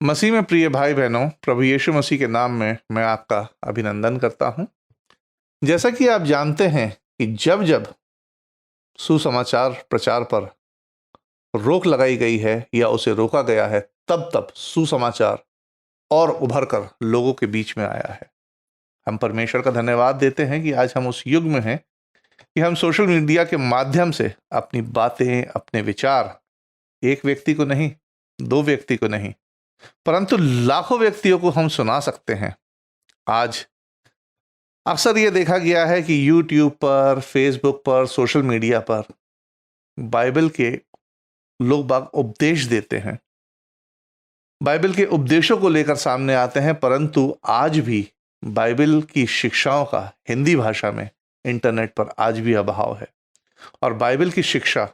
मसीह में प्रिय भाई बहनों, प्रभु यीशु मसीह के नाम में मैं आपका अभिनंदन करता हूं। जैसा कि आप जानते हैं कि जब जब सुसमाचार प्रचार पर रोक लगाई गई है या उसे रोका गया है, तब तब सुसमाचार और उभर कर लोगों के बीच में आया है। हम परमेश्वर का धन्यवाद देते हैं कि आज हम उस युग में हैं कि हम सोशल मीडिया के माध्यम से अपनी बातें, अपने विचार एक व्यक्ति को नहीं, दो व्यक्ति को नहीं, परंतु लाखों व्यक्तियों को हम सुना सकते हैं। आज अक्सर ये देखा गया है कि यूट्यूब पर, फेसबुक पर, सोशल मीडिया पर बाइबल के लोग बाग उपदेश देते हैं, बाइबल के उपदेशों को लेकर सामने आते हैं, परंतु आज भी बाइबल की शिक्षाओं का हिंदी भाषा में इंटरनेट पर आज भी अभाव है और बाइबल की शिक्षा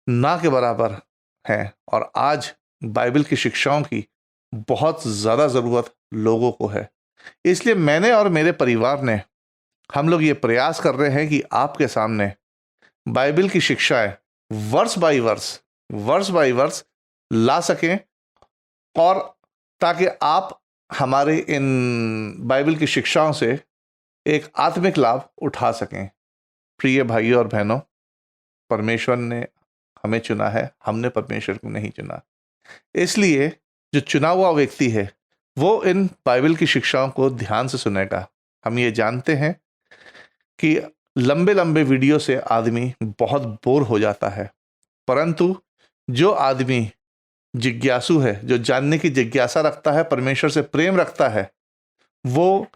ना के बराबर है। और आज बाइबल की शिक्षाओं की बहुत ज़्यादा ज़रूरत लोगों को है। इसलिए मैंने और मेरे परिवार ने, हम लोग ये प्रयास कर रहे हैं कि आपके सामने बाइबल की शिक्षाएं वर्ष बाय वर्ष ला सकें, और ताकि आप हमारे इन बाइबल की शिक्षाओं से एक आत्मिक लाभ उठा सकें। प्रिय भाइयों और बहनों, परमेश्वर ने हमें चुना है, हमने परमेश्वर को नहीं चुना। इसलिए जो चुना हुआ व्यक्ति है वो इन बाइबल की शिक्षाओं को ध्यान से सुनेगा। हम ये जानते हैं कि लंबे लंबे वीडियो से आदमी बहुत बोर हो जाता है, परंतु जो आदमी जिज्ञासु है, जो जानने की जिज्ञासा रखता है, परमेश्वर से प्रेम रखता है, वो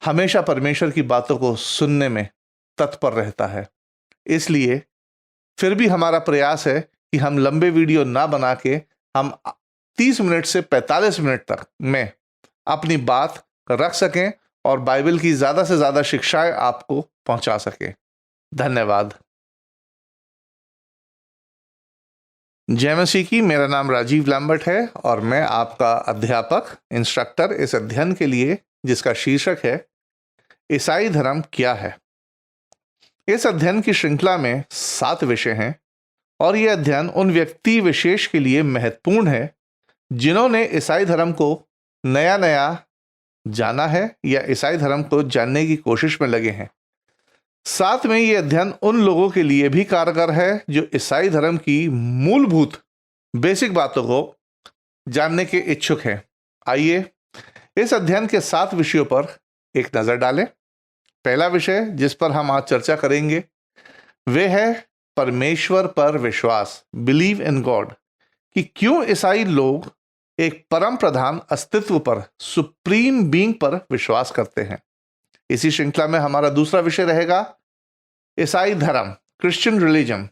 हमेशा परमेश्वर की बातों को सुनने में तत्पर रहता है। इसलिए फिर भी हमारा प्रयास है कि हम लंबे वीडियो ना बना के हम 30 मिनट से 45 मिनट तक में अपनी बात रख सकें और बाइबल की ज़्यादा से ज़्यादा शिक्षाएं आपको पहुंचा सकें। धन्यवाद। जय मसीह की। मेरा नाम राजीव लैम्बर्ट है और मैं आपका अध्यापक, इंस्ट्रक्टर इस अध्ययन के लिए, जिसका शीर्षक है ईसाई धर्म क्या है। इस अध्ययन की श्रृंखला में 7 विषय हैं और यह अध्ययन उन व्यक्ति विशेष के लिए महत्वपूर्ण है जिन्होंने ईसाई धर्म को नया नया जाना है या ईसाई धर्म को जानने की कोशिश में लगे हैं। साथ में यह अध्ययन उन लोगों के लिए भी कारगर है जो ईसाई धर्म की मूलभूत बेसिक बातों को जानने के इच्छुक हैं। आइए इस अध्ययन के 7 विषयों पर एक नजर डालें। पहला विषय जिस पर हम आज चर्चा करेंगे वह है परमेश्वर पर विश्वास, बिलीव इन गॉड, कि क्यों ईसाई लोग एक परम प्रधान अस्तित्व पर, सुप्रीम बीइंग पर विश्वास करते हैं। इसी श्रृंखला में हमारा दूसरा विषय रहेगा ईसाई धर्म, क्रिश्चियन रिलीजन।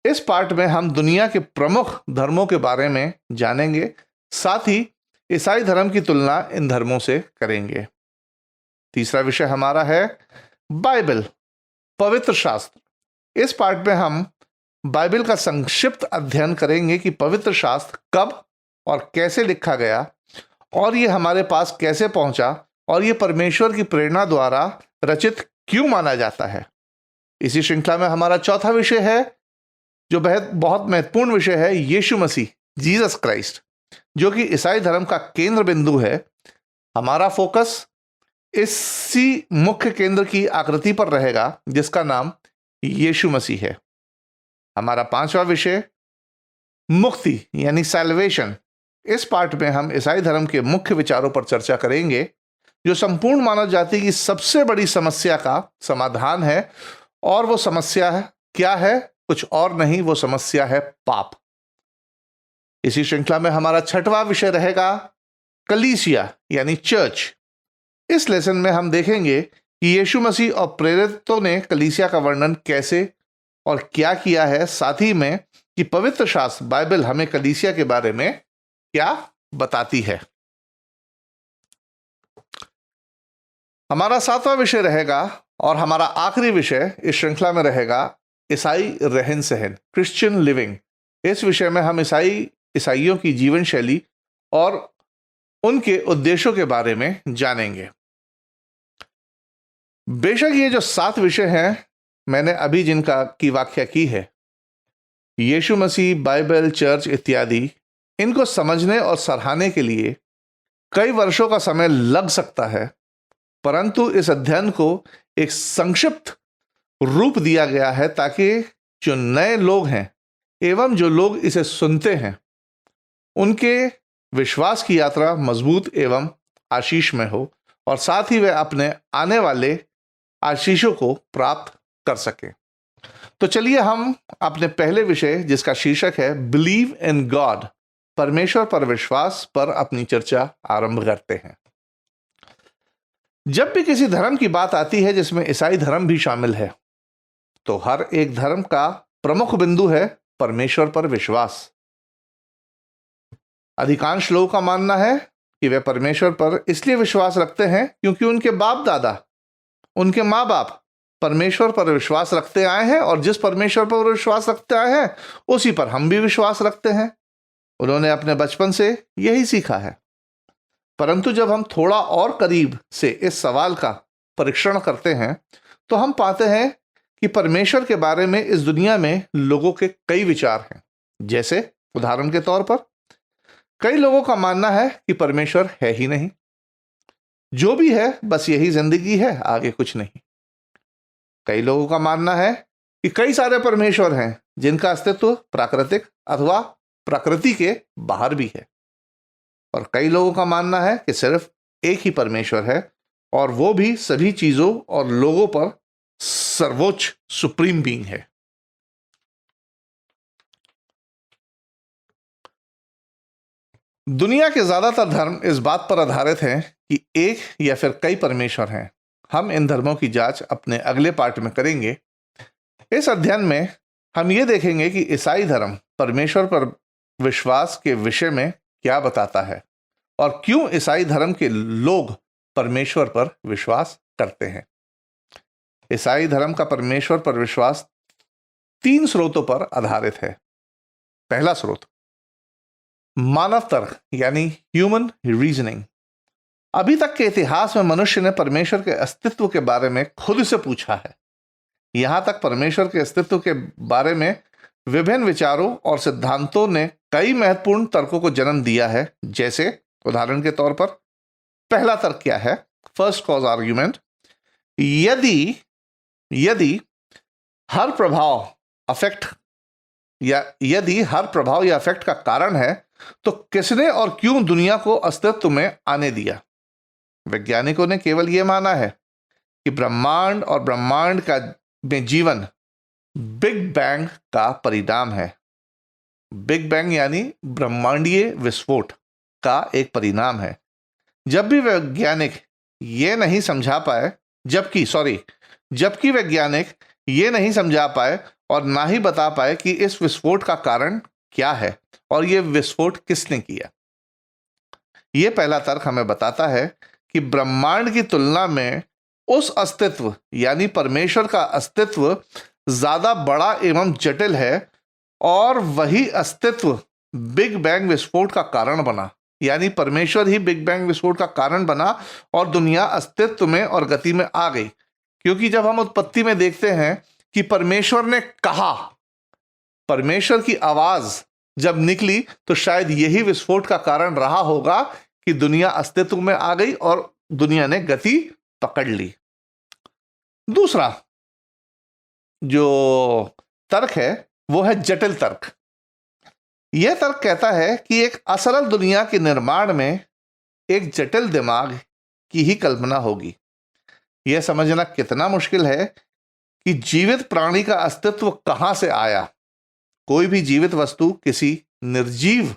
इस पार्ट में हम दुनिया के प्रमुख धर्मों के बारे में जानेंगे, साथ ही ईसाई धर्म की तुलना इन धर्मों से करेंगे। तीसरा विषय हमारा है बाइबल, पवित्र शास्त्र। इस पार्ट में हम बाइबल का संक्षिप्त अध्ययन करेंगे कि पवित्र शास्त्र कब और कैसे लिखा गया और ये हमारे पास कैसे पहुंचा और ये परमेश्वर की प्रेरणा द्वारा रचित क्यों माना जाता है। इसी श्रृंखला में हमारा चौथा विषय है जो बहुत महत्वपूर्ण विषय है, यीशु मसीह, जीसस क्राइस्ट, जो कि ईसाई धर्म का केंद्र बिंदु है। हमारा फोकस इसी मुख्य केंद्र की आकृति पर रहेगा जिसका नाम यीशु मसीह है। हमारा पांचवा विषय मुक्ति यानी सैल्वेशन। इस पार्ट में हम ईसाई धर्म के मुख्य विचारों पर चर्चा करेंगे जो संपूर्ण मानव जाति की सबसे बड़ी समस्या का समाधान है, और वो समस्या है क्या है? कुछ और नहीं, वो समस्या है पाप। इसी श्रृंखला में हमारा छठवां विषय रहेगा कलीसिया यानी चर्च। इस लेसन में हम देखेंगे कि यीशु मसीह और प्रेरितों ने कलीसिया का वर्णन कैसे और क्या किया है, साथ ही में कि पवित्र शास्त्र बाइबल हमें कलीसिया के बारे में क्या बताती है। हमारा 7वां विषय रहेगा और हमारा आखिरी विषय इस श्रृंखला में रहेगा ईसाई रहन सहन, क्रिश्चियन लिविंग। इस विषय में हम ईसाइयों की जीवन शैली और उनके उद्देश्यों के बारे में जानेंगे। बेशक ये जो 7 विषय हैं मैंने अभी जिनका की व्याख्या की है, यीशु मसीह, बाइबल, चर्च इत्यादि, इनको समझने और सराहने के लिए कई वर्षों का समय लग सकता है, परंतु इस अध्ययन को एक संक्षिप्त रूप दिया गया है ताकि जो नए लोग हैं एवं जो लोग इसे सुनते हैं उनके विश्वास की यात्रा मजबूत एवं आशीषमय हो और साथ ही वे अपने आने वाले आशीषों को प्राप्त कर सकें। तो चलिए हम अपने पहले विषय, जिसका शीर्षक है बिलीव इन गॉड, परमेश्वर पर विश्वास, पर अपनी चर्चा आरंभ करते हैं। जब भी किसी धर्म की बात आती है जिसमें ईसाई धर्म भी शामिल है, तो हर एक धर्म का प्रमुख बिंदु है परमेश्वर पर विश्वास। अधिकांश लोगों का मानना है कि वे परमेश्वर पर इसलिए विश्वास रखते हैं क्योंकि उनके बाप दादा, उनके माँ बाप परमेश्वर पर विश्वास रखते आए हैं और जिस परमेश्वर पर विश्वास रखते आए हैं उसी पर हम भी विश्वास रखते हैं। उन्होंने अपने बचपन से यही सीखा है। परंतु जब हम थोड़ा और करीब से इस सवाल का परीक्षण करते हैं तो हम पाते हैं कि परमेश्वर के बारे में इस दुनिया में लोगों के कई विचार हैं। जैसे उदाहरण के तौर पर कई लोगों का मानना है कि परमेश्वर है ही नहीं, जो भी है बस यही जिंदगी है, आगे कुछ नहीं। कई लोगों का मानना है कि कई सारे परमेश्वर हैं जिनका अस्तित्व प्राकृतिक अथवा प्रकृति के बाहर भी है। और कई लोगों का मानना है कि सिर्फ एक ही परमेश्वर है और वो भी सभी चीजों और लोगों पर सर्वोच्च सुप्रीम बीइंग है। दुनिया के ज्यादातर धर्म इस बात पर आधारित हैं कि एक या फिर कई परमेश्वर हैं। हम इन धर्मों की जांच अपने अगले पार्ट में करेंगे। इस अध्ययन में हम ये देखेंगे कि ईसाई धर्म परमेश्वर पर विश्वास के विषय में क्या बताता है और क्यों ईसाई धर्म के लोग परमेश्वर पर विश्वास करते हैं। ईसाई धर्म का परमेश्वर पर विश्वास 3 स्रोतों पर आधारित है। पहला स्रोत मानव तर्क यानी ह्यूमन रीजनिंग। अभी तक के इतिहास में मनुष्य ने परमेश्वर के अस्तित्व के बारे में खुद से पूछा है। यहां तक परमेश्वर के अस्तित्व के बारे में विभिन्न विचारों और सिद्धांतों ने कई महत्वपूर्ण तर्कों को जन्म दिया है। जैसे उदाहरण के तौर पर पहला तर्क क्या है? First cause argument. यदि हर प्रभाव या अफेक्ट का कारण है तो किसने और क्यों दुनिया को अस्तित्व में आने दिया? वैज्ञानिकों ने केवल यह माना है कि ब्रह्मांड और ब्रह्मांड का में जीवन बिग बैंग का परिणाम है। बिग बैंग यानी ब्रह्मांडीय विस्फोट का एक परिणाम है। जब भी वैज्ञानिक ये नहीं समझा पाए जबकि वैज्ञानिक ये नहीं समझा पाए और ना ही बता पाए कि इस विस्फोट का कारण क्या है और यह विस्फोट किसने किया। यह पहला तर्क हमें बताता है कि ब्रह्मांड की तुलना में उस अस्तित्व यानी परमेश्वर का अस्तित्व ज्यादा बड़ा एवं जटिल है और वही अस्तित्व बिग बैंग विस्फोट का कारण बना। यानी परमेश्वर ही बिग बैंग विस्फोट का कारण बना और दुनिया अस्तित्व में और गति में आ गई। क्योंकि जब हम उत्पत्ति में देखते हैं कि परमेश्वर ने कहा, परमेश्वर की आवाज जब निकली तो शायद यही विस्फोट का कारण रहा होगा कि दुनिया अस्तित्व में आ गई और दुनिया ने गति पकड़ ली। दूसरा जो तर्क है वो है जटिल तर्क। यह तर्क कहता है कि एक असरल दुनिया के निर्माण में एक जटिल दिमाग की ही कल्पना होगी। यह समझना कितना मुश्किल है कि जीवित प्राणी का अस्तित्व कहां से आया। कोई भी जीवित वस्तु किसी निर्जीव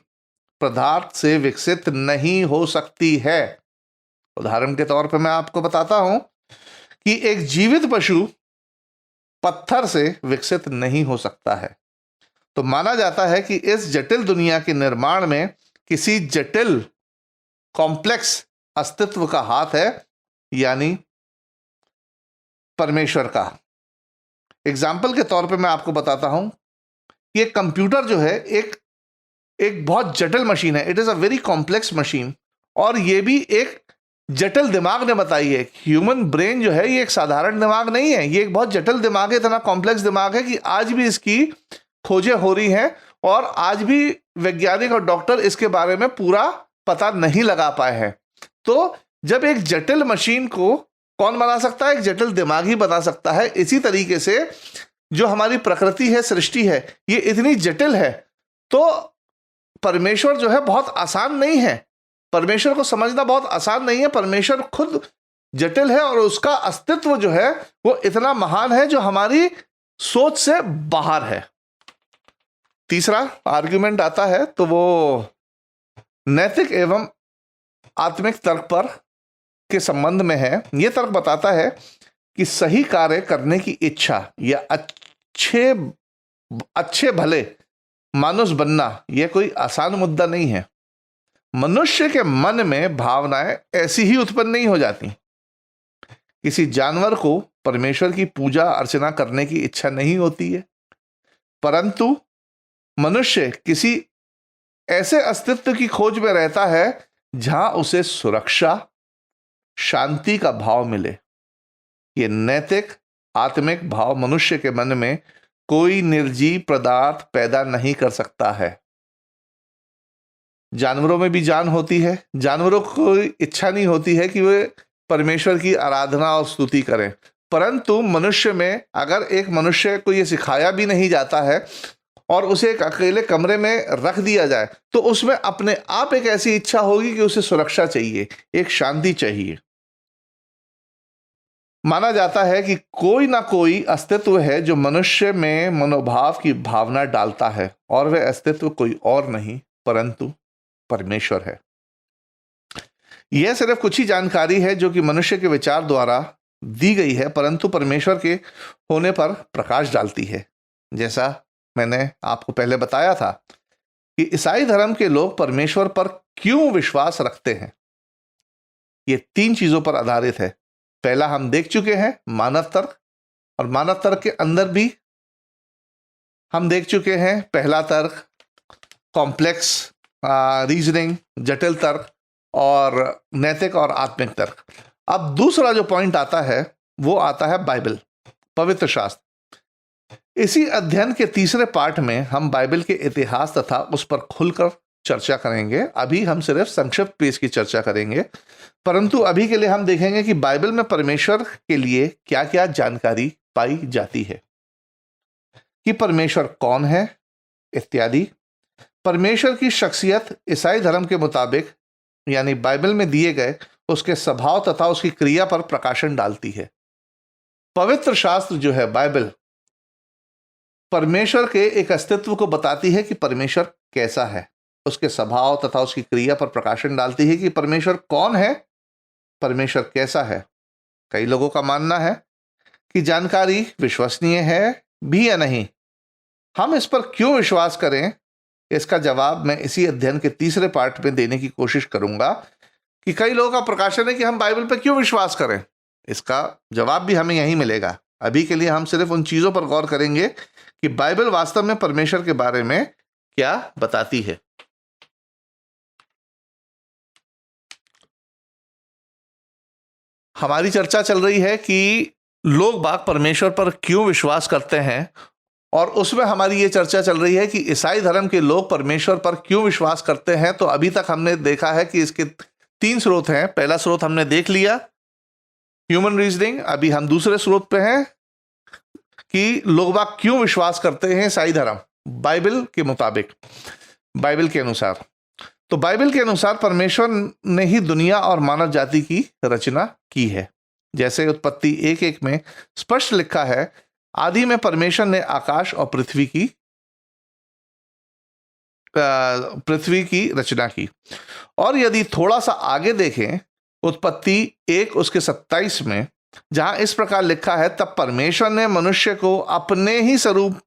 पदार्थ से विकसित नहीं हो सकती है। उदाहरण के तौर पर मैं आपको बताता हूं कि एक जीवित पशु पत्थर से विकसित नहीं हो सकता है। तो माना जाता है कि इस जटिल दुनिया के निर्माण में किसी जटिल कॉम्प्लेक्स अस्तित्व का हाथ है, यानी परमेश्वर का। एग्जाम्पल के तौर पे मैं आपको बताता हूं कि एक कंप्यूटर जो है एक बहुत जटिल मशीन है। It is a very complex machine और ये भी एक जटिल दिमाग ने बताई है। ह्यूमन ब्रेन जो है ये एक साधारण दिमाग नहीं है, ये एक बहुत जटिल दिमाग है, इतना कॉम्प्लेक्स दिमाग है कि आज भी इसकी खोजें हो रही हैं और आज भी वैज्ञानिक और डॉक्टर इसके बारे में पूरा पता नहीं लगा पाए हैं। तो जब एक जटिल मशीन को कौन बना सकता है? एक जटिल दिमाग ही बना सकता है। इसी तरीके से जो हमारी प्रकृति है, सृष्टि है, ये इतनी जटिल है, तो परमेश्वर जो है बहुत आसान नहीं है। परमेश्वर को समझना बहुत आसान नहीं है। परमेश्वर खुद जटिल है और उसका अस्तित्व जो है वो इतना महान है जो हमारी सोच से बाहर है। तीसरा आर्गुमेंट आता है तो वो नैतिक एवं आत्मिक तर्क पर के संबंध में है। यह तर्क बताता है कि सही कार्य करने की इच्छा या अच्छे भले मानुष बनना यह कोई आसान मुद्दा नहीं है। मनुष्य के मन में भावनाएं ऐसी ही उत्पन्न नहीं हो जाती। किसी जानवर को परमेश्वर की पूजा अर्चना करने की इच्छा नहीं होती है, परंतु मनुष्य किसी ऐसे अस्तित्व की खोज में रहता है जहां उसे सुरक्षा, शांति का भाव मिले। ये नैतिक आत्मिक भाव मनुष्य के मन में कोई निर्जीव पदार्थ पैदा नहीं कर सकता है। जानवरों में भी जान होती है, जानवरों को कोई इच्छा नहीं होती है कि वे परमेश्वर की आराधना और स्तुति करें, परंतु मनुष्य में अगर एक मनुष्य को यह सिखाया भी नहीं जाता है और उसे एक अकेले कमरे में रख दिया जाए तो उसमें अपने आप एक ऐसी इच्छा होगी कि उसे सुरक्षा चाहिए, एक शांति चाहिए। माना जाता है कि कोई ना कोई अस्तित्व है जो मनुष्य में मनोभाव की भावना डालता है और वह अस्तित्व कोई और नहीं परंतु परमेश्वर है। यह सिर्फ कुछ ही जानकारी है जो कि मनुष्य के विचार द्वारा दी गई है, परंतु परमेश्वर के होने पर प्रकाश डालती है। जैसा मैंने आपको पहले बताया था कि ईसाई धर्म के लोग परमेश्वर पर क्यों विश्वास रखते हैं। ये 3 चीजों पर आधारित है। पहला हम देख चुके हैं, मानव तर्क, और मानव तर्क के अंदर भी हम देख चुके हैं पहला तर्क कॉम्प्लेक्स रीजनिंग, जटिल तर्क, और नैतिक और आत्मिक तर्क। अब दूसरा जो पॉइंट आता है वो आता है बाइबल, पवित्र शास्त्र। इसी अध्ययन के तीसरे पार्ट में हम बाइबल के इतिहास तथा उस पर खुलकर चर्चा करेंगे। अभी हम सिर्फ संक्षिप्त पेज की चर्चा करेंगे, परंतु अभी के लिए हम देखेंगे कि बाइबल में परमेश्वर के लिए क्या क्या जानकारी पाई जाती है, कि परमेश्वर कौन है इत्यादि। परमेश्वर की शख्सियत ईसाई धर्म के मुताबिक यानी बाइबल में दिए गए उसके स्वभाव तथा उसकी क्रिया पर प्रकाशन डालती है। पवित्र शास्त्र जो है बाइबल परमेश्वर के एक अस्तित्व को बताती है कि परमेश्वर कैसा है, उसके स्वभाव तथा उसकी क्रिया पर प्रकाशन डालती है कि परमेश्वर कौन है, परमेश्वर कैसा है। कई लोगों का मानना है कि जानकारी विश्वसनीय है भी या नहीं। हम इस पर क्यों विश्वास करें, इसका जवाब मैं इसी अध्ययन के तीसरे पार्ट में देने की कोशिश करूंगा कि कई लोगों का प्रकाशन है कि हम बाइबल पर क्यों विश्वास करें। इसका जवाब भी हमें यहीं मिलेगा। अभी के लिए हम सिर्फ उन चीजों पर गौर करेंगे कि बाइबल वास्तव में परमेश्वर के बारे में क्या बताती है। हमारी चर्चा चल रही है कि लोग बाग परमेश्वर पर क्यों विश्वास करते हैं, और उसमें हमारी ये चर्चा चल रही है कि ईसाई धर्म के लोग परमेश्वर पर क्यों विश्वास करते हैं। तो अभी तक हमने देखा है कि इसके 3 स्रोत हैं। पहला स्रोत हमने देख लिया, ह्यूमन रीजनिंग। अभी हम दूसरे स्रोत पे हैं कि लोग बाग क्यों विश्वास करते हैं ईसाई धर्म, बाइबल के मुताबिक, बाइबल के अनुसार। तो बाइबल के अनुसार परमेश्वर ने ही दुनिया और मानव जाति की रचना की है। जैसे उत्पत्ति 1:1 में स्पष्ट लिखा है, आदि में परमेश्वर ने आकाश और पृथ्वी की रचना की। और यदि थोड़ा सा आगे देखें उत्पत्ति 1 उसके 27 में, जहां इस प्रकार लिखा है, तब परमेश्वर ने मनुष्य को अपने ही स्वरूप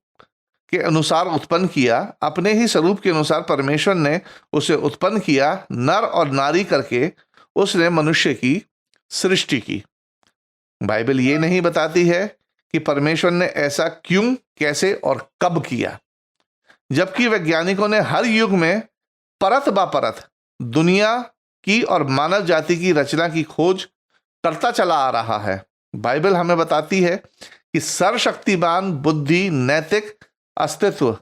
के अनुसार उत्पन्न किया, अपने ही स्वरूप के अनुसार परमेश्वर ने उसे उत्पन्न किया, नर और नारी करके उसने मनुष्य की सृष्टि की। बाइबल ये नहीं बताती है कि परमेश्वर ने ऐसा क्यों, कैसे और कब किया, जबकि वैज्ञानिकों ने हर युग में परत बा परत दुनिया की और मानव जाति की रचना की खोज करता चला आ रहा है। बाइबल हमें बताती है कि सर्वशक्तिमान, बुद्धि, नैतिक अस्तित्व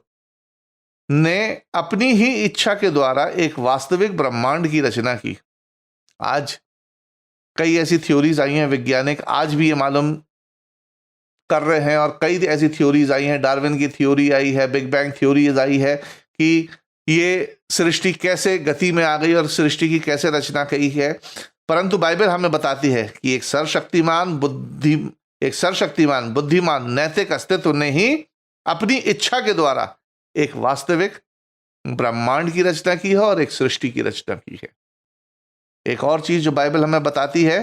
ने अपनी ही इच्छा के द्वारा एक वास्तविक ब्रह्मांड की रचना की। आज कई ऐसी थ्योरीज आई हैं, वैज्ञानिक आज भी ये मालूम कर रहे हैं, और कई ऐसी थ्योरीज आई हैं, डार्विन की थ्योरी आई है, बिग बैंग थ्योरीज आई है कि ये सृष्टि कैसे गति में आ गई और सृष्टि की कैसे रचना की है। परंतु बाइबल हमें बताती है कि एक सर्वशक्तिमान बुद्धिमान नैतिक अस्तित्व ने ही अपनी इच्छा के द्वारा एक वास्तविक ब्रह्मांड की रचना की है और एक सृष्टि की रचना की है। एक और चीज जो बाइबल हमें बताती है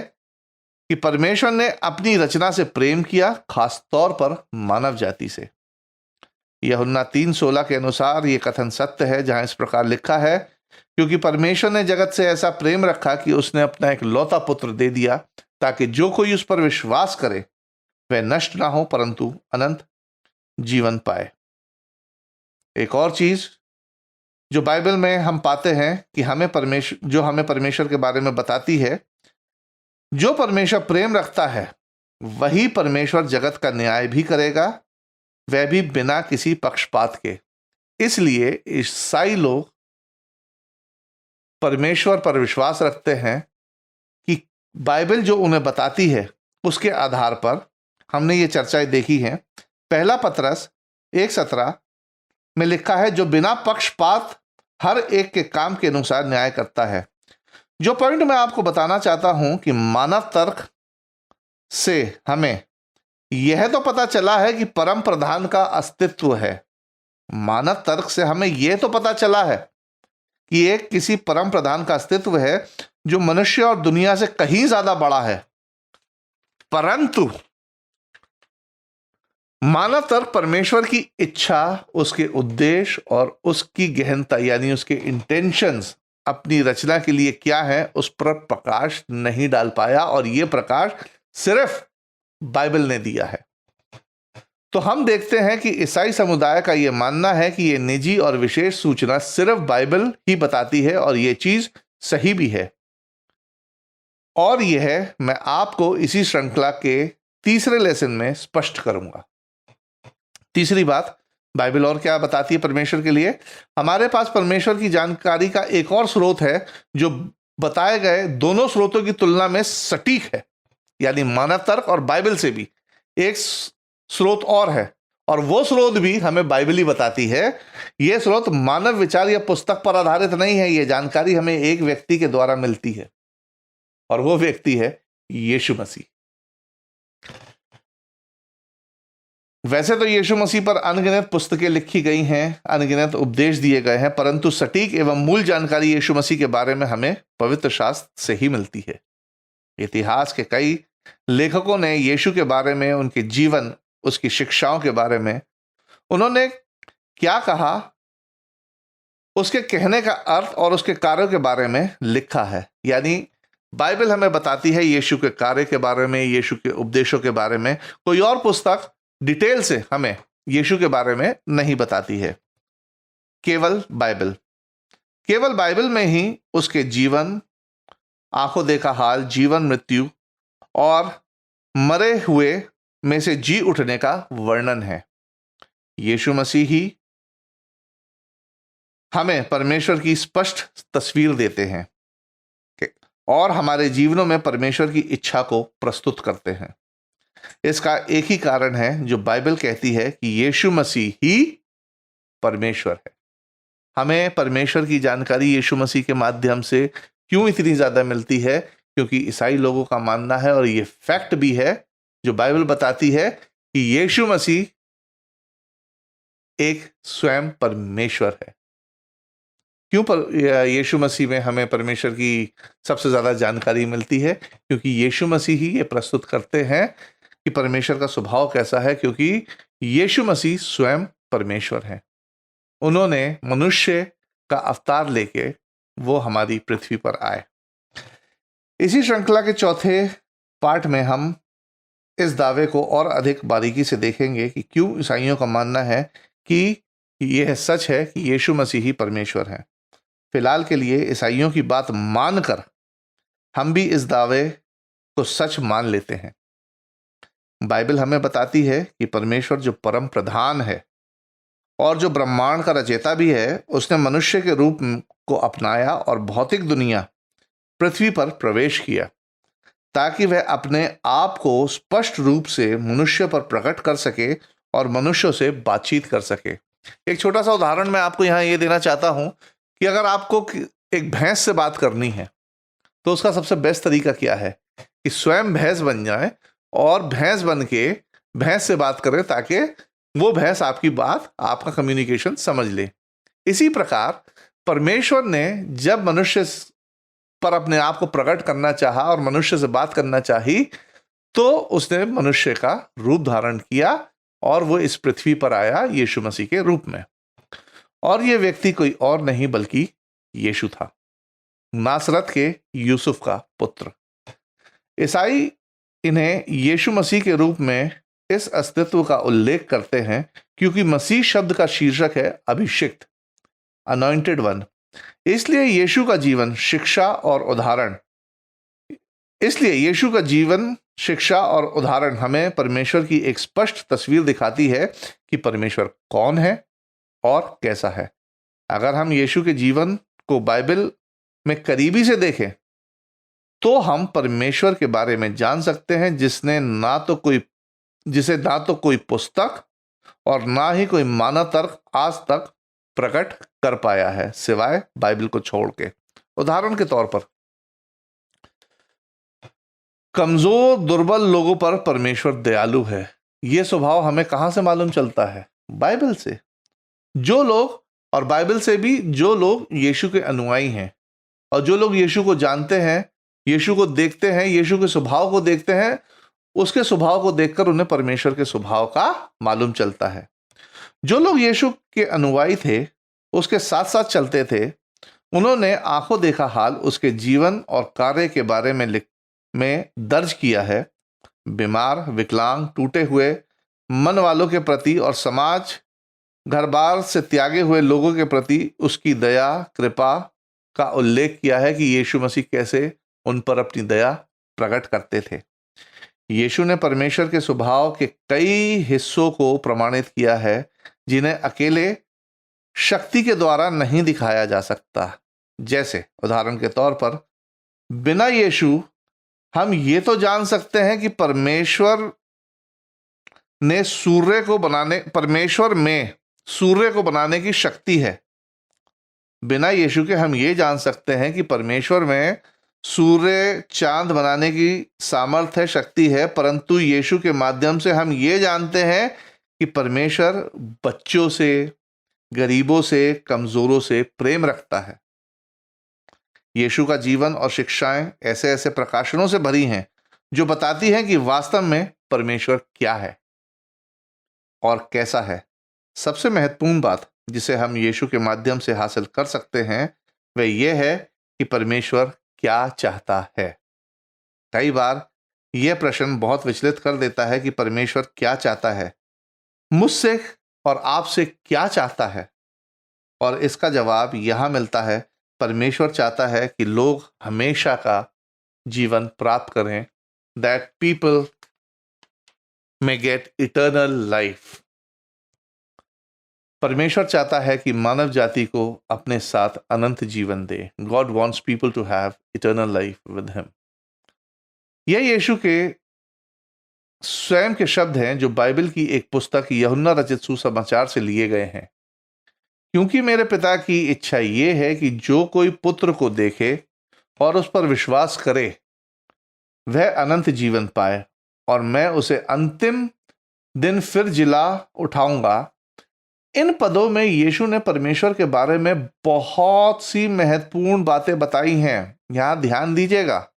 कि परमेश्वर ने अपनी रचना से प्रेम किया, खास तौर पर मानव जाति से। यूहन्ना 3:16 के अनुसार यह कथन सत्य है, जहां इस प्रकार लिखा है, क्योंकि परमेश्वर ने जगत से ऐसा प्रेम रखा कि उसने अपना एक लौता पुत्र दे दिया, ताकि जो कोई उस पर विश्वास करे वह नष्ट ना हो परंतु अनंत जीवन पाए। एक और चीज जो बाइबल में हम पाते हैं कि हमें परमेश्वर के बारे में बताती है, जो परमेश्वर प्रेम रखता है वही परमेश्वर जगत का न्याय भी करेगा, वह भी बिना किसी पक्षपात के। इसलिए ईसाई लोग परमेश्वर पर विश्वास रखते हैं कि बाइबल जो उन्हें बताती है उसके आधार पर हमने ये चर्चाएं देखी हैं। पहला पतरस 1:17 में लिखा है, जो बिना पक्षपात हर एक के काम के अनुसार न्याय करता है। जो पॉइंट मैं आपको बताना चाहता हूं कि मानव तर्क से हमें यह तो पता चला है कि परम प्रधान का अस्तित्व है। मानव तर्क से हमें यह तो पता चला है कि एक किसी परम प्रधान का अस्तित्व है जो मनुष्य और दुनिया से कहीं ज्यादा बड़ा है। परंतु मानव तर्क परमेश्वर की इच्छा, उसके उद्देश्य और उसकी गहनता यानी उसके इंटेंशंस अपनी रचना के लिए क्या है उस पर प्रकाश नहीं डाल पाया, और यह प्रकाश सिर्फ बाइबल ने दिया है। तो हम देखते हैं कि ईसाई समुदाय का यह मानना है कि यह निजी और विशेष सूचना सिर्फ बाइबल ही बताती है, और यह चीज सही भी है। और यह मैं आपको इसी श्रृंखला के तीसरे लेसन में स्पष्ट करूंगा। तीसरी बात, बाइबल और क्या बताती है परमेश्वर के लिए। हमारे पास परमेश्वर की जानकारी का एक और स्रोत है जो बताए गए दोनों स्रोतों की तुलना में सटीक है, यानी मानव तर्क और बाइबल से भी एक स्रोत और है, और वो स्रोत भी हमें बाइबल ही बताती है। यह स्रोत मानव विचार या पुस्तक पर आधारित नहीं है। यह जानकारी हमें एक व्यक्ति के द्वारा मिलती है, और वो व्यक्ति है यीशु मसीह। वैसे तो यीशु मसीह पर अनगिनत पुस्तकें लिखी गई हैं, अनगिनत उपदेश दिए गए हैं, परंतु सटीक एवं मूल जानकारी यीशु मसीह के बारे में हमें पवित्र शास्त्र से ही मिलती है। इतिहास के कई लेखकों ने यीशु के बारे में, उनके जीवन, उसकी शिक्षाओं के बारे में, उन्होंने क्या कहा, उसके कहने का अर्थ और उसके कार्यों के बारे में लिखा है। यानी बाइबल हमें बताती है यीशु के कार्य के बारे में, यीशु के उपदेशों के बारे में। कोई और पुस्तक डिटेल से हमें यीशु के बारे में नहीं बताती है। केवल बाइबल में ही उसके जीवन, आंखों देखा हाल, जीवन, मृत्यु और मरे हुए में से जी उठने का वर्णन है। यीशु मसीह ही हमें परमेश्वर की स्पष्ट तस्वीर देते हैं और हमारे जीवनों में परमेश्वर की इच्छा को प्रस्तुत करते हैं। इसका एक ही कारण है जो बाइबल कहती है कि यीशु मसीह ही परमेश्वर है। हमें परमेश्वर की जानकारी यीशु मसीह के माध्यम से क्यों इतनी ज्यादा मिलती है? क्योंकि ईसाई लोगों का मानना है, और ये फैक्ट भी है जो बाइबल बताती है, कि यीशु मसीह एक स्वयं परमेश्वर है। क्यों यीशु मसीह में हमें परमेश्वर की सबसे ज्यादा जानकारी मिलती है? क्योंकि यीशु मसीह ही ये प्रस्तुत करते हैं कि परमेश्वर का स्वभाव कैसा है, क्योंकि यीशु मसीह स्वयं परमेश्वर है। उन्होंने मनुष्य का अवतार लेके वो हमारी पृथ्वी पर आए। इसी श्रृंखला के चौथे पार्ट में हम इस दावे को और अधिक बारीकी से देखेंगे कि क्यों ईसाइयों का मानना है कि यह सच है कि यीशु मसीह ही परमेश्वर है। फिलहाल के लिए ईसाइयों की बात मानकर हम भी इस दावे को सच मान लेते हैं। बाइबल हमें बताती है कि परमेश्वर जो परम प्रधान है और जो ब्रह्मांड का रचयिता भी है, उसने मनुष्य के रूप को अपनाया और भौतिक दुनिया पृथ्वी पर प्रवेश किया ताकि वह अपने आप को स्पष्ट रूप से मनुष्य पर प्रकट कर सके और मनुष्यों से बातचीत कर सके। एक छोटा सा उदाहरण मैं आपको यहाँ ये देना चाहता हूँ कि अगर आपको एक भैंस से बात करनी है तो उसका सबसे बेस्ट तरीका क्या है कि स्वयं भैंस बन जाए और भैंस बन के भैंस से बात करें ताकि वो भैंस आपकी बात, आपका कम्युनिकेशन समझ ले। इसी प्रकार परमेश्वर ने जब मनुष्य पर अपने आप को प्रकट करना चाहा और मनुष्य से बात करना चाही तो उसने मनुष्य का रूप धारण किया और वो इस पृथ्वी पर आया यीशु मसीह के रूप में। और ये व्यक्ति कोई और नहीं बल्कि यीशु था, नासरत के यूसुफ का पुत्र। ईसाई इन्हें यीशु मसीह के रूप में इस अस्तित्व का उल्लेख करते हैं क्योंकि मसीह शब्द का शीर्षक है अभिषिक्त, अनॉइंटेड वन। इसलिए यीशु का जीवन शिक्षा और उदाहरण हमें परमेश्वर की एक स्पष्ट तस्वीर दिखाती है कि परमेश्वर कौन है और कैसा है। अगर हम यीशु के जीवन को बाइबल में करीबी से देखें तो हम परमेश्वर के बारे में जान सकते हैं जिसे ना तो कोई पुस्तक और ना ही कोई मानव तर्क आज तक प्रकट कर पाया है सिवाय बाइबल को छोड़ के। उदाहरण के तौर पर कमजोर दुर्बल लोगों पर परमेश्वर दयालु है। यह स्वभाव हमें कहां से मालूम चलता है? बाइबल से। जो लोग, और बाइबल से भी जो लोग यीशु के अनुयायी हैं और जो लोग यीशु को जानते हैं, यीशु को देखते हैं, यीशु के स्वभाव को देखते हैं, उसके स्वभाव को देखकर उन्हें परमेश्वर के स्वभाव का मालूम चलता है। जो लोग यीशु के अनुयायी थे, उसके साथ साथ चलते थे, उन्होंने आंखों देखा हाल उसके जीवन और कार्य के बारे में दर्ज किया है। बीमार, विकलांग, टूटे हुए मन वालों के प्रति और समाज घर बार से त्यागे हुए लोगों के प्रति उसकी दया कृपा का उल्लेख किया है कि यीशु मसीह कैसे उन पर अपनी दया प्रकट करते थे। यीशु ने परमेश्वर के स्वभाव के कई हिस्सों को प्रमाणित किया है जिन्हें अकेले शक्ति के द्वारा नहीं दिखाया जा सकता। जैसे उदाहरण के तौर पर बिना यीशु हम ये तो जान सकते हैं कि परमेश्वर में सूर्य को बनाने की शक्ति है। बिना यीशु के हम ये जान सकते हैं कि परमेश्वर में सूर्य चांद बनाने की सामर्थ्य है, शक्ति है, परंतु यीशु के माध्यम से हम ये जानते हैं कि परमेश्वर बच्चों से, गरीबों से, कमजोरों से प्रेम रखता है। यीशु का जीवन और शिक्षाएं ऐसे ऐसे प्रकाशनों से भरी हैं जो बताती हैं कि वास्तव में परमेश्वर क्या है और कैसा है। सबसे महत्वपूर्ण बात जिसे हम यीशु के माध्यम से हासिल कर सकते हैं वह यह है कि परमेश्वर क्या चाहता है। कई बार यह प्रश्न बहुत विचलित कर देता है कि परमेश्वर क्या चाहता है, मुझसे और आपसे क्या चाहता है, और इसका जवाब यहां मिलता है। परमेश्वर चाहता है कि लोग हमेशा का जीवन प्राप्त करें, that people may get eternal life। परमेश्वर चाहता है कि मानव जाति को अपने साथ अनंत जीवन दे। God wants people to have eternal life with him। यह यीशु के स्वयं के शब्द हैं जो बाइबल की एक पुस्तक यूहन्ना रचित सुसमाचार से लिए गए हैं। क्योंकि मेरे पिता की इच्छा यह है कि जो कोई पुत्र को देखे और उस पर विश्वास करे वह अनंत जीवन पाए और मैं उसे अंतिम दिन फिर जिला उठाऊंगा। इन पदों में यीशु ने परमेश्वर के बारे में बहुत सी महत्वपूर्ण बातें बताई हैं। यहां ध्यान दीजिएगा,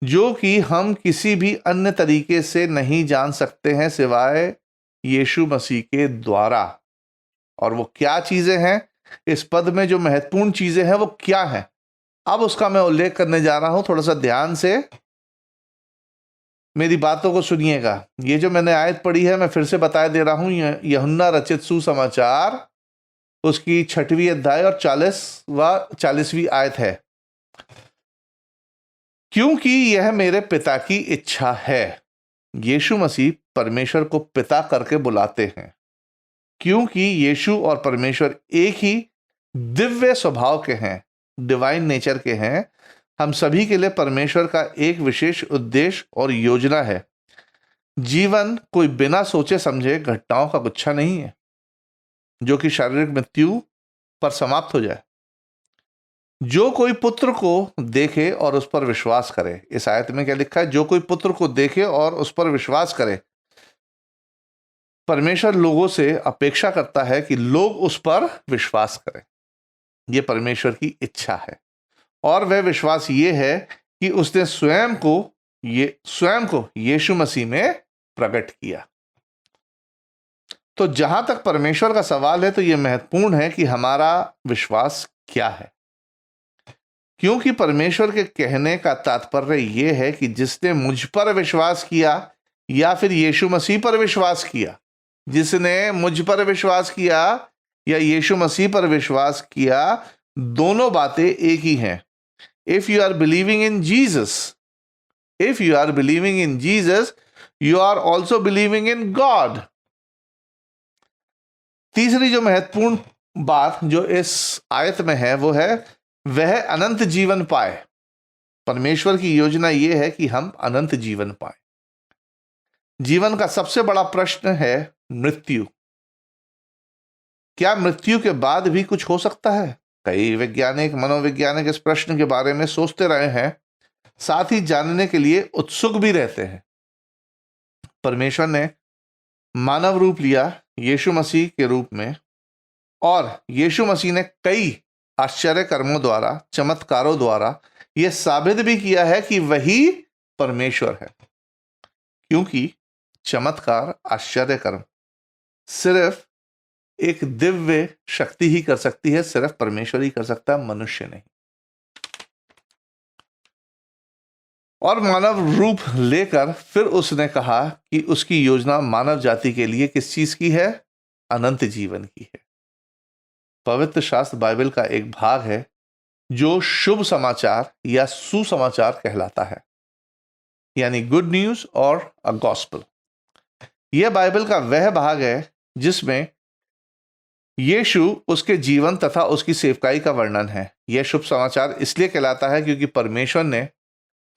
जो कि हम किसी भी अन्य तरीके से नहीं जान सकते हैं सिवाय यीशु मसीह के द्वारा। और वो क्या चीजें हैं, इस पद में जो महत्वपूर्ण चीजें हैं वो क्या हैं, अब उसका मैं उल्लेख करने जा रहा हूं। थोड़ा सा ध्यान से मेरी बातों को सुनिएगा। ये जो मैंने आयत पढ़ी है मैं फिर से बता दे रहा हूं। यूहन्ना रचित सुसमाचार उसकी 6वीं अध्याय और 40वीं आयत है। क्योंकि यह मेरे पिता की इच्छा है। यीशु मसीह परमेश्वर को पिता करके बुलाते हैं। क्योंकि यीशु और परमेश्वर एक ही दिव्य स्वभाव के हैं, डिवाइन नेचर के हैं। हम सभी के लिए परमेश्वर का एक विशेष उद्देश्य और योजना है। जीवन कोई बिना सोचे समझे घटनाओं का गुच्छा नहीं है जो कि शारीरिक मृत्यु पर समाप्त हो जाए। जो कोई पुत्र को देखे और उस पर विश्वास करे, इस आयत में क्या लिखा है? जो कोई पुत्र को देखे और उस पर विश्वास करे। परमेश्वर लोगों से अपेक्षा करता है कि लोग उस पर विश्वास करें। यह परमेश्वर की इच्छा है और वह विश्वास ये है कि उसने स्वयं को यीशु मसीह में प्रकट किया। तो जहां तक परमेश्वर का सवाल है तो यह महत्वपूर्ण है कि हमारा विश्वास क्या है, क्योंकि परमेश्वर के कहने का तात्पर्य यह है कि जिसने मुझ पर विश्वास किया या फिर यीशु मसीह पर विश्वास किया, जिसने मुझ पर विश्वास किया या यीशु मसीह पर विश्वास किया, दोनों बातें एक ही हैं। If you are believing in Jesus, you are also believing in God. तीसरी जो महत्वपूर्ण बात जो इस आयत में है वो है वह अनंत जीवन पाए। परमेश्वर की योजना यह है कि हम अनंत जीवन पाए। जीवन का सबसे बड़ा प्रश्न है मृत्यु। क्या मृत्यु के बाद भी कुछ हो सकता है? कई वैज्ञानिक, मनोवैज्ञानिक इस प्रश्न के बारे में सोचते रहे हैं, साथ ही जानने के लिए उत्सुक भी रहते हैं। परमेश्वर ने मानव रूप लिया यीशु मसीह के रूप में, और यीशु मसीह ने कई आश्चर्य कर्मों द्वारा, चमत्कारों द्वारा यह साबित भी किया है कि वही परमेश्वर है। क्योंकि चमत्कार, आश्चर्य कर्म सिर्फ एक दिव्य शक्ति ही कर सकती है, सिर्फ परमेश्वर ही कर सकता है, मनुष्य नहीं। और मानव रूप लेकर फिर उसने कहा कि उसकी योजना मानव जाति के लिए किस चीज की है? अनंत जीवन की है। पवित्र शास्त्र बाइबल का एक भाग है जो शुभ समाचार या सुसमाचार कहलाता है, यानी गुड न्यूज और अ गॉस्पेल। यह बाइबल का वह भाग है जिसमें यीशु, उसके जीवन तथा उसकी सेवकाई का वर्णन है। यह शुभ समाचार इसलिए कहलाता है क्योंकि परमेश्वर ने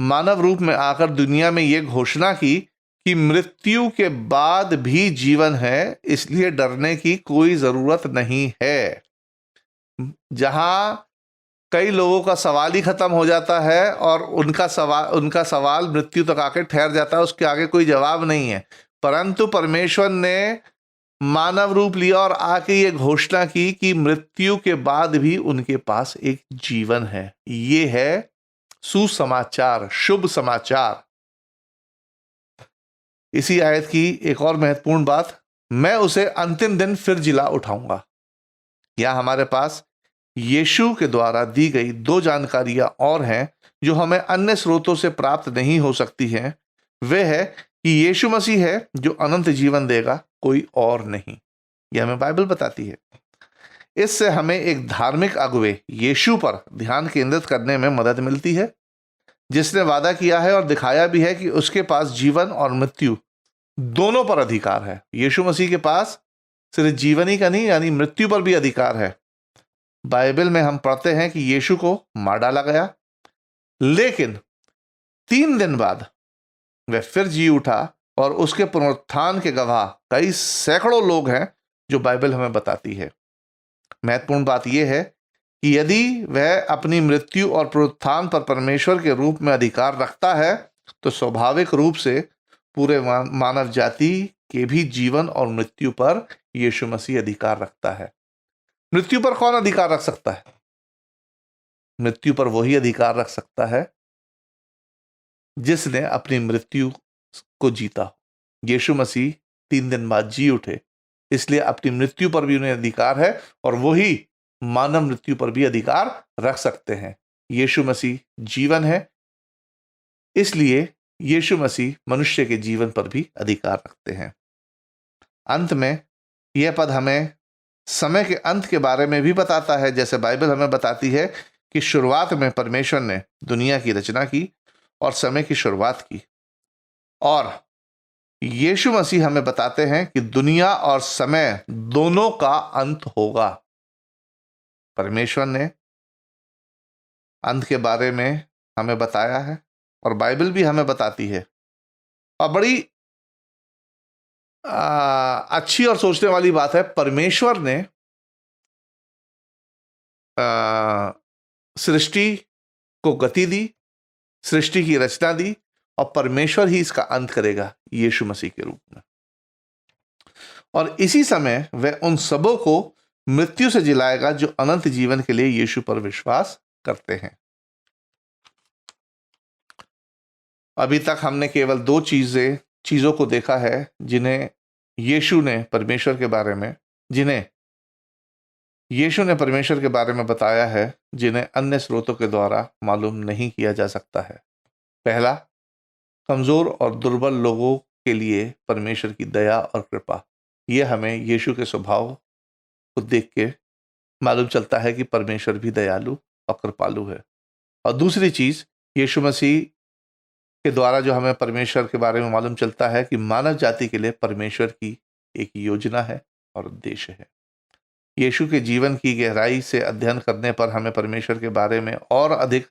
मानव रूप में आकर दुनिया में यह घोषणा की कि मृत्यु के बाद भी जीवन है, इसलिए डरने की कोई जरूरत नहीं है। जहां कई लोगों का सवाल ही खत्म हो जाता है और उनका सवाल मृत्यु तक आके ठहर जाता है, उसके आगे कोई जवाब नहीं है। परंतु परमेश्वर ने मानव रूप लिया और आके ये घोषणा की कि मृत्यु के बाद भी उनके पास एक जीवन है। ये है सुसमाचार, शुभ समाचार। इसी आयत की एक और महत्वपूर्ण बात, मैं उसे अंतिम दिन फिर जिला उठाऊंगा। यह हमारे पास यीशु के द्वारा दी गई दो जानकारियां और हैं जो हमें अन्य स्रोतों से प्राप्त नहीं हो सकती हैं। वे है कि यीशु मसीह है जो अनंत जीवन देगा, कोई और नहीं। यह हमें बाइबल बताती है। इससे हमें एक धार्मिक अगुवे यीशु पर ध्यान केंद्रित करने में मदद मिलती है, जिसने वादा किया है और दिखाया भी है कि उसके पास जीवन और मृत्यु दोनों पर अधिकार है। यीशु मसीह के पास सिर्फ जीवन ही का नहीं, यानी मृत्यु पर भी अधिकार है। बाइबल में हम पढ़ते हैं कि यीशु को मार डाला गया, लेकिन 3 दिन बाद वह फिर जी उठा, और उसके पुनरुत्थान के गवाह कई सैकड़ों लोग हैं जो बाइबल हमें बताती है। महत्वपूर्ण बात यह है कि यदि वह अपनी मृत्यु और पुनरुत्थान पर परमेश्वर के रूप में अधिकार रखता है, तो स्वाभाविक रूप से पूरे मानव जाति के भी जीवन और मृत्यु पर यीशु मसीह अधिकार रखता है। मृत्यु पर कौन अधिकार रख सकता है? मृत्यु पर वही अधिकार रख सकता है जिसने अपनी मृत्यु को जीता हो। यीशु मसीह 3 दिन बाद जी उठे, इसलिए अपनी मृत्यु पर भी उन्हें अधिकार है, और वही मानव मृत्यु पर भी अधिकार रख सकते हैं। यीशु मसीह जीवन है, इसलिए यीशु मसीह मनुष्य के जीवन पर भी अधिकार रखते हैं। अंत में यह पद हमें समय के अंत के बारे में भी बताता है। जैसे बाइबल हमें बताती है कि शुरुआत में परमेश्वर ने दुनिया की रचना की और समय की शुरुआत की, और यीशु मसीह हमें बताते हैं कि दुनिया और समय दोनों का अंत होगा। परमेश्वर ने अंत के बारे में हमें बताया है और बाइबल भी हमें बताती है। और बड़ी अच्छी और सोचने वाली बात है, परमेश्वर ने सृष्टि को गति दी, सृष्टि की रचना दी, और परमेश्वर ही इसका अंत करेगा यीशु मसीह के रूप में। और इसी समय वह उन सबों को मृत्यु से जिलाएगा जो अनंत जीवन के लिए यीशु पर विश्वास करते हैं। अभी तक हमने केवल दो चीजों को देखा है जिन्हें यीशु ने परमेश्वर के बारे में बताया है, जिन्हें अन्य स्रोतों के द्वारा मालूम नहीं किया जा सकता है। पहला, कमजोर और दुर्बल लोगों के लिए परमेश्वर की दया और कृपा। यह हमें यीशु के स्वभाव को देख के मालूम चलता है कि परमेश्वर भी दयालु और कृपालु है। और दूसरी चीज, यीशु मसीह के द्वारा जो हमें परमेश्वर के बारे में मालूम चलता है कि मानव जाति के लिए परमेश्वर की एक योजना है और उद्देश्य है। यीशु के जीवन की गहराई से अध्ययन करने पर हमें परमेश्वर के बारे में और अधिक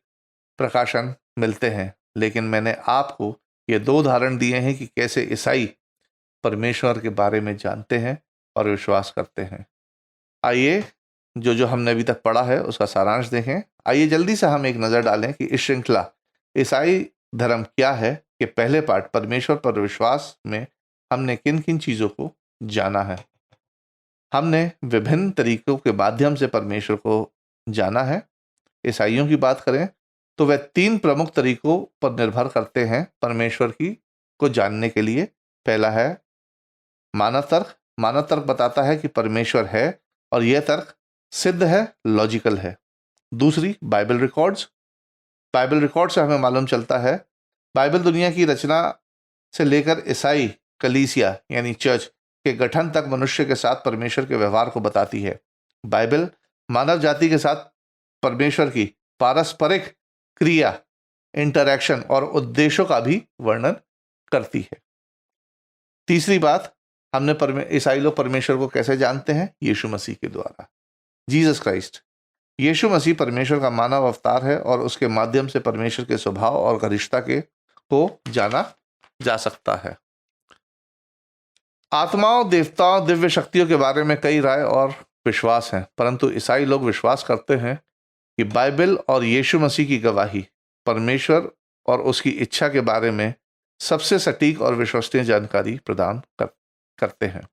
प्रकाशन मिलते हैं, लेकिन मैंने आपको ये दो उदाहरण दिए हैं कि कैसे ईसाई परमेश्वर के बारे में जानते हैं और विश्वास करते हैं। आइए जो हमने अभी तक पढ़ा है उसका सारांश देखें। आइए जल्दी से हम एक नज़र डालें कि इस श्रृंखला ईसाई धर्म क्या है कि पहले पाठ परमेश्वर पर विश्वास में हमने किन किन चीज़ों को जाना है। हमने विभिन्न तरीकों के माध्यम से परमेश्वर को जाना है। ईसाइयों की बात करें तो वह 3 प्रमुख तरीकों पर निर्भर करते हैं परमेश्वर को जानने के लिए। पहला है मानव तर्क। मानव तर्क बताता है कि परमेश्वर है और यह तर्क सिद्ध है, लॉजिकल है। दूसरी, बाइबल रिकॉर्ड्स। बाइबल रिकॉर्ड से हमें मालूम चलता है, बाइबल दुनिया की रचना से लेकर ईसाई कलीसिया यानी चर्च के गठन तक मनुष्य के साथ परमेश्वर के व्यवहार को बताती है। बाइबल मानव जाति के साथ परमेश्वर की पारस्परिक क्रिया, इंटरैक्शन और उद्देश्यों का भी वर्णन करती है। तीसरी बात, हमने ईसाई लोग परमेश्वर को कैसे जानते हैं? यीशु मसीह के द्वारा। जीसस क्राइस्ट, यीशु मसीह परमेश्वर का मानव अवतार है और उसके माध्यम से परमेश्वर के स्वभाव और गरिष्ठता को जाना जा सकता है। आत्माओं, देवताओं, दिव्य शक्तियों के बारे में कई राय और विश्वास हैं, परंतु ईसाई लोग विश्वास करते हैं कि बाइबल और यीशु मसीह की गवाही परमेश्वर और उसकी इच्छा के बारे में सबसे सटीक और विश्वसनीय जानकारी प्रदान करते हैं।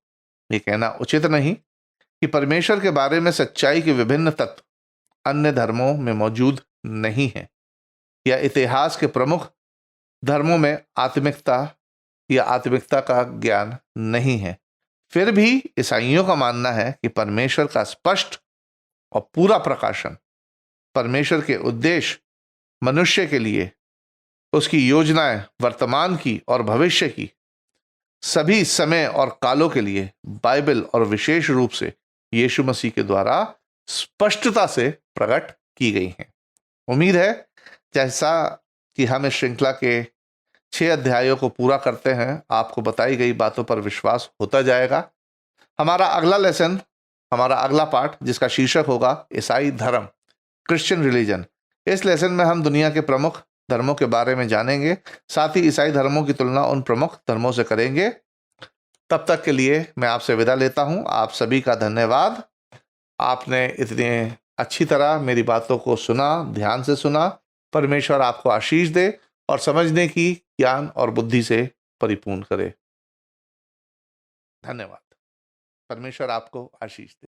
ये कहना उचित नहीं कि परमेश्वर के बारे में सच्चाई के विभिन्न तत्व अन्य धर्मों में मौजूद नहीं है, या इतिहास के प्रमुख धर्मों में आत्मिकता का ज्ञान नहीं है। फिर भी ईसाइयों का मानना है कि परमेश्वर का स्पष्ट और पूरा प्रकाशन, परमेश्वर के उद्देश्य मनुष्य के लिए, उसकी योजनाएं वर्तमान की और भविष्य की, सभी समय और कालों के लिए बाइबल और विशेष रूप से यीशु मसीह के द्वारा स्पष्टता से प्रकट की गई हैं। उम्मीद है जैसा कि हम इस श्रृंखला के 6 अध्यायों को पूरा करते हैं, आपको बताई गई बातों पर विश्वास होता जाएगा। हमारा अगला पाठ जिसका शीर्षक होगा ईसाई धर्म, क्रिश्चियन रिलीजन। इस लेसन में हम दुनिया के प्रमुख धर्मों के बारे में जानेंगे, साथ ही ईसाई धर्मों की तुलना उन प्रमुख धर्मों से करेंगे। तब तक के लिए मैं आपसे विदा लेता हूं। आप सभी का धन्यवाद। आपने इतने अच्छी तरह मेरी बातों को सुना, ध्यान से सुना। परमेश्वर आपको आशीष दे और समझने की ज्ञान और बुद्धि से परिपूर्ण करे। धन्यवाद। परमेश्वर आपको आशीष दे।